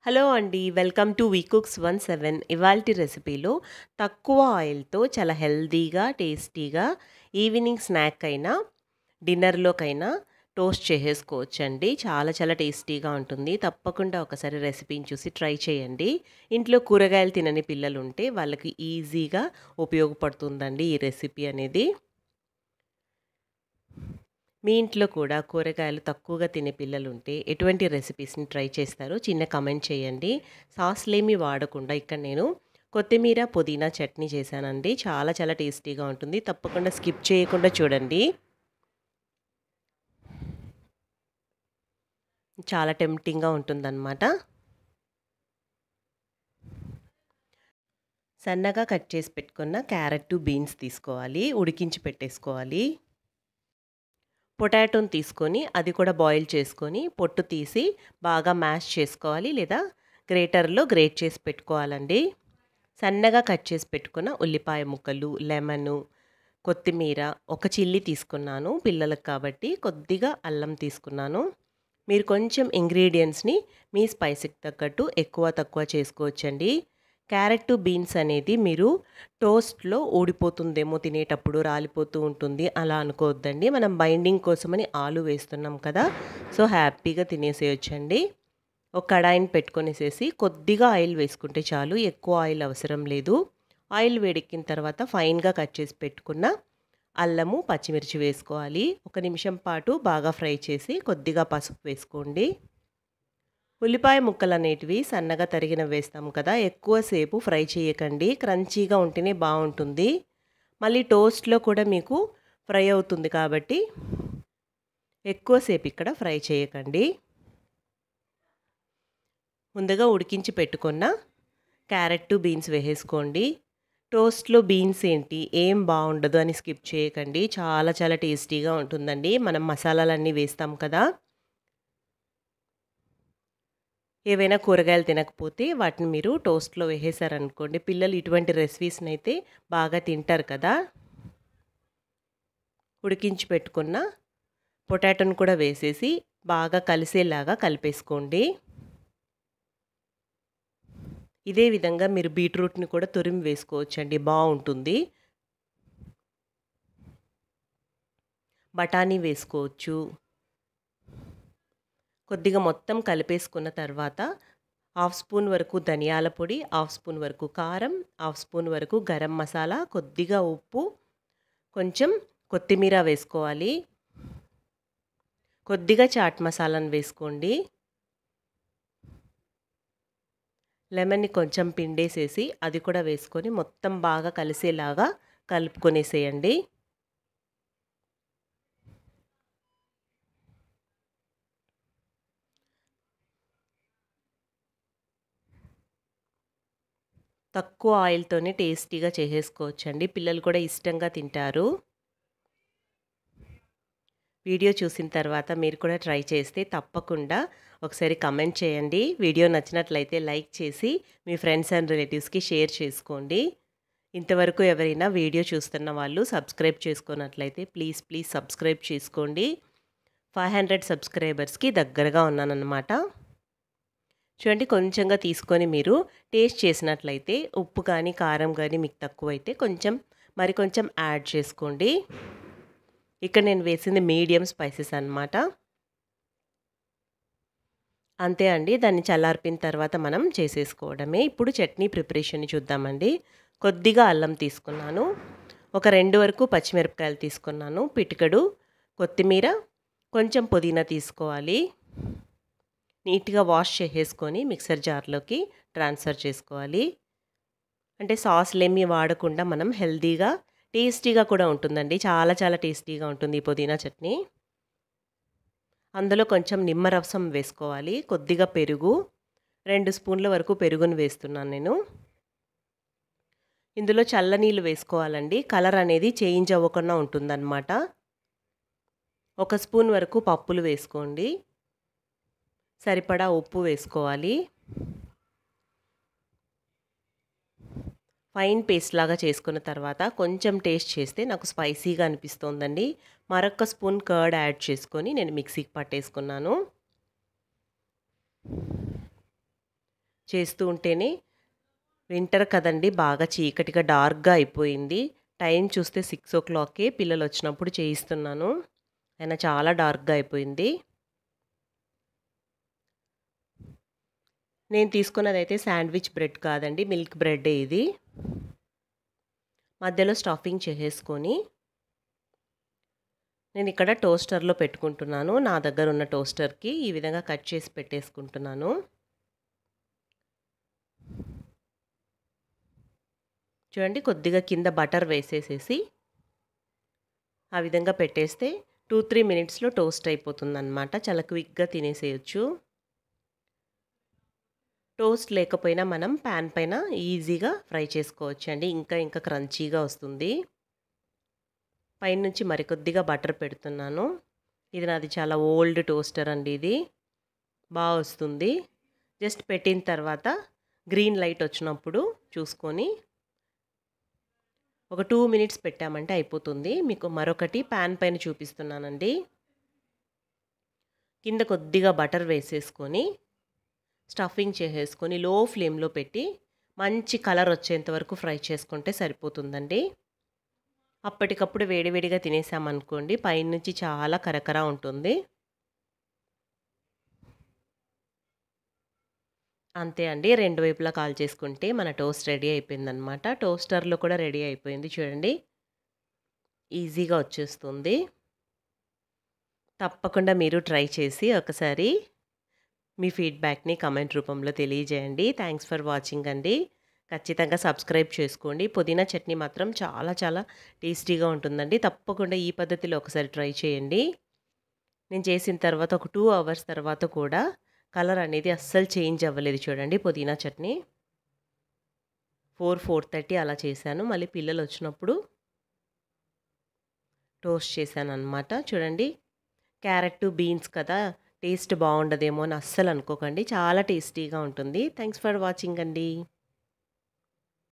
Hello అండి. Welcome to we cooks 17. ఇవాల్టి రెసిపీలో తక్కువ ఆయిల్‌తో చాలా హెల్తీగా, టేస్టీగా ఈవినింగ్ స్నాక్ అయినా, డిన్నర్‌లోకైనా టోస్ట్ చేసేసుకోవచ్చండి. చాలా చాలా టేస్టీగా ఉంటుంది. తప్పకుండా ఒకసారి రెసిపీని చూసి ట్రై చేయండి. ఇంట్లో కూరగాయలు తినని పిల్లలుంటే వాళ్ళకి ఈజీగా ఉపయోగపడుతుందండి ఈ రెసిపీ అనేది. మీ ఇంట్లో కూడా కూరగాయలు తక్కువగా తినే పిల్లలుంటే ఎటువంటి రెసిపీస్‌ని ట్రై చేస్తారో చిన్న కామెంట్ చేయండి. సాస్‌లేమి వాడకుండా ఇక్కడ నేను కొత్తిమీర, పుదీనా చట్నీ చేశానండి. చాలా చాలా టేస్టీగా ఉంటుంది. తప్పకుండా స్కిప్ చేయకుండా చూడండి. చాలా టెంప్టింగ్‌గా ఉంటుందన్నమాట. సన్నగా కట్ చేసి పెట్టుకున్న క్యారెట్, బీన్స్ తీసుకోవాలి. ఉడికించి పెట్టేసుకోవాలి. పొటాటోని తీసుకొని అది కూడా బాయిల్ చేసుకొని పొట్టు తీసి బాగా మ్యాష్ చేసుకోవాలి, లేదా గ్రేటర్లో గ్రేట్ చేసి పెట్టుకోవాలండి. సన్నగా కట్ చేసి పెట్టుకున్న ఉల్లిపాయ ముక్కలు, లెమను, కొత్తిమీర, ఒక చిల్లీ తీసుకున్నాను పిల్లలకు కాబట్టి, కొద్దిగా అల్లం తీసుకున్నాను. మీరు కొంచెం ఇంగ్రీడియంట్స్ని మీ స్పైసీకి తగ్గట్టు ఎక్కువ తక్కువ చేసుకోవచ్చండి. క్యారెట్, బీన్స్ అనేది మీరు టోస్ట్‌లో ఊడిపోతుందేమో తినేటప్పుడు, రాలిపోతూ ఉంటుంది అలా అనుకోవద్దండి. మనం బైండింగ్ కోసమని ఆలు వేస్తున్నాం కదా! సో, హ్యాపీగా తినేసేయొచ్చండి. ఒక కడాయిని పెట్టుకొనేసేసి కొద్దిగా ఆయిల్ వేసుకుంటే చాలు. ఎక్కువ ఆయిల్ అవసరం లేదు. ఆయిల్ వేడెక్కిన తర్వాత ఫైన్‌గా కట్ చేసి పెట్టుకున్న అల్లము, పచ్చిమిర్చి వేసుకోవాలి. ఒక నిమిషం పాటు బాగా ఫ్రై చేసి కొద్దిగా పసుపు వేసుకోండి. ఉల్లిపాయ ముక్కలనేటివి సన్నగా తరిగినవి వేస్తాం కదా! ఎక్కువ సేపు ఫ్రై చేయకండి. క్రంచీగా ఉంటేనే బావుంటుంది. మళ్ళీ టోస్ట్‌లో కూడా మీకు ఫ్రై అవుతుంది కాబట్టి ఎక్కువ సేపు ఇక్కడ ఫ్రై చేయకండి. ముందుగా ఉడికించి పెట్టుకున్న క్యారెట్, బీన్స్ వేసేసుకోండి. టోస్ట్‌లో బీన్స్ ఏంటి ఏం బావుండదు అని స్కిప్ చేయకండి. చాలా చాలా టేస్టీగా ఉంటుందండి. మనం మసాలాలన్నీ వేస్తాం కదా! ఏవైనా కూరగాయలు తినకపోతే వాటిని మీరు టోస్ట్‌లో వేసేసారనుకోండి, పిల్లలు ఇటువంటి రెసిపీస్‌నైతే బాగా తింటారు కదా! ఉడికించి పెట్టుకున్న పొటాటోని కూడా వేసేసి బాగా కలిసేలాగా కలిపేసుకోండి. ఇదే విధంగా మీరు బీట్రూట్‌ని కూడా తురిమి వేసుకోవచ్చండి, బావుంటుంది. బఠానీ వేసుకోవచ్చు. కొద్దిగా మొత్తం కలిపేసుకున్న తర్వాత హాఫ్ స్పూన్ వరకు ధనియాల పొడి, హాఫ్ స్పూన్ వరకు కారం, హాఫ్ స్పూన్ వరకు గరం మసాలా, కొద్దిగా ఉప్పు, కొంచెం కొత్తిమీర వేసుకోవాలి. కొద్దిగా చాట్ మసాలాను వేసుకోండి. లెమన్‌ని కొంచెం పిండేసేసి అది కూడా వేసుకొని మొత్తం బాగా కలిసేలాగా కలుపుకొనేసేయండి. తక్కువ ఆయిల్‌తోనే టేస్టీగా చేసేసుకోవచ్చండి. పిల్లలు కూడా ఇష్టంగా తింటారు. వీడియో చూసిన తర్వాత మీరు కూడా ట్రై చేస్తే తప్పకుండా ఒకసారి కమెంట్ చేయండి. వీడియో నచ్చినట్లయితే లైక్ చేసి మీ ఫ్రెండ్స్ అండ్ రిలేటివ్స్‌కి షేర్ చేసుకోండి. ఇంతవరకు ఎవరైనా వీడియో చూస్తున్న వాళ్ళు సబ్స్క్రైబ్ చేసుకున్నట్లయితే ప్లీజ్ ప్లీజ్ సబ్స్క్రైబ్ చేసుకోండి. 500 సబ్స్క్రైబర్స్‌కి దగ్గరగా ఉన్నానన్నమాట. చూడండి, కొంచెంగా తీసుకొని మీరు టేస్ట్ చేసినట్లయితే ఉప్పు కానీ, కారం కానీ మీకు తక్కువైతే కొంచెం మరికొంచెం యాడ్ చేసుకోండి. ఇక్కడ నేను వేసింది మీడియం స్పైసెస్ అన్నమాట. అంతే అండి. దాన్ని చల్లార్పిన తర్వాత మనం చేసేసుకోవడమే. ఇప్పుడు చట్నీ ప్రిపరేషన్‌ని చూద్దామండి. కొద్దిగా అల్లం తీసుకున్నాను. ఒక 2 వరకు పచ్చిమిరపకాయలు తీసుకున్నాను. పిటికెడు కొత్తిమీర, కొంచెం పుదీనా తీసుకోవాలి. నీట్‌గా వాష్ చేసేసుకొని మిక్సర్ జార్‌లోకి ట్రాన్స్‌ఫర్ చేసుకోవాలి. అంటే సాస్‌లేమి వాడకుండా మనం హెల్తీగా, టేస్టీగా కూడా ఉంటుందండి. చాలా చాలా టేస్టీగా ఉంటుంది ఈ పుదీనా చట్నీ. అందులో కొంచెం నిమ్మరసం వేసుకోవాలి. కొద్దిగా పెరుగు, 2 స్పూన్ల వరకు పెరుగుని వేస్తున్నాను నేను. ఇందులో చల్లనీళ్ళు వేసుకోవాలండి. కలర్ అనేది చేంజ్ అవ్వకుండా ఉంటుందన్నమాట. ఒక స్పూన్ వరకు పప్పులు వేసుకోండి. సరిపడా ఉప్పు వేసుకోవాలి. ఫైన్ పేస్ట్ లాగా చేసుకున్న తర్వాత కొంచెం టేస్ట్ చేస్తే నాకు స్పైసీగా అనిపిస్తోందండి. మరొక స్పూన్ కర్డ్ యాడ్ చేసుకొని నేను మిక్సీకి పట్టేసుకున్నాను. చేస్తూ ఉంటేనే వింటర్ కదండీ! బాగా చీకటిగా డార్క్‌గా అయిపోయింది. టైం చూస్తే 6:00కే పిల్లలొచ్చినప్పుడు చేయిస్తున్నాను. అయినా చాలా డార్క్‌గా అయిపోయింది. నేను తీసుకున్నదైతే శాండ్‌విచ్ బ్రెడ్ కాదండి. మిల్క్ బ్రెడ్డే ఇది. మధ్యలో స్టఫింగ్ చేసేసుకొని నేనిక్కడ టోస్టర్‌లో పెట్టుకుంటున్నాను. నా దగ్గరున్న టోస్టర్‌కి ఈ విధంగా కట్ చేసి పెట్టేసుకుంటున్నాను. చూడండి కొద్దిగా కింద బటర్ వేసేసేసి ఆ విధంగా పెట్టేస్తే 2, 3 మినిట్స్‌లో టోస్ట్ అయిపోతుందనమాట. చాలా క్విక్‌గా తినేసేయొచ్చు. టోస్ట్ లేకపోయినా మనం పాన్ పైన ఈజీగా ఫ్రై చేసుకోవచ్చండి. ఇంకా క్రంచీగా వస్తుంది. పైనుంచి మరికొద్దిగా బటర్ పెడుతున్నాను. ఇది నాది చాలా ఓల్డ్ టోస్టర్ అండి ఇది. వస్తుంది. జస్ట్ పెట్టిన తర్వాత గ్రీన్ లైట్ వచ్చినప్పుడు చూసుకొని ఒక 2 మినిట్స్ పెట్టామంటే అయిపోతుంది. మీకు మరొకటి పాన్ పైన చూపిస్తున్నానండి. కింద కొద్దిగా బటర్ వేసేసుకొని స్టఫింగ్ చేసేసుకొని లో ఫ్లేమ్‌లో పెట్టి మంచి కలర్ వచ్చేంత వరకు ఫ్రై చేసుకుంటే సరిపోతుందండి. అప్పటికప్పుడు వేడివేడిగా తినేసామనుకోండి పైనుంచి చాలా కరకర ఉంటుంది. అంతే అండి. 2 వైపులా కాల్చేసుకుంటే మన టోస్ట్ రెడీ అయిపోయిందనమాట. టోస్టర్‌లో కూడా రెడీ అయిపోయింది చూడండి. ఈజీగా వచ్చేస్తుంది. తప్పకుండా మీరు ట్రై చేసి ఒకసారి మీ ఫీడ్‌బ్యాక్‌ని కామెంట్ రూపంలో తెలియజేయండి. థాంక్స్ ఫర్ వాచింగ్ అండి. ఖచ్చితంగా సబ్స్క్రైబ్ చేసుకోండి. పుదీనా చట్నీ మాత్రం చాలా టేస్టీగా ఉంటుందండి. తప్పకుండా ఈ పద్ధతిలో ఒకసారి ట్రై చేయండి. నేను చేసిన తర్వాత ఒక 2 అవర్స్ తర్వాత కూడా కలర్ అనేది అస్సలు చేంజ్ అవ్వలేదు చూడండి పుదీనా చట్నీ. 4:30 అలా చేశాను. మళ్ళీ పిల్లలొచ్చినప్పుడు టోస్ట్ చేశాననమాట. చూడండి క్యారెట్, బీన్స్ కదా! టేస్ట్ బావుండదేమో అని అస్సలు అనుకోకండి. చాలా టేస్టీగా ఉంటుంది. థాంక్స్ ఫర్ వాచింగ్ అండి.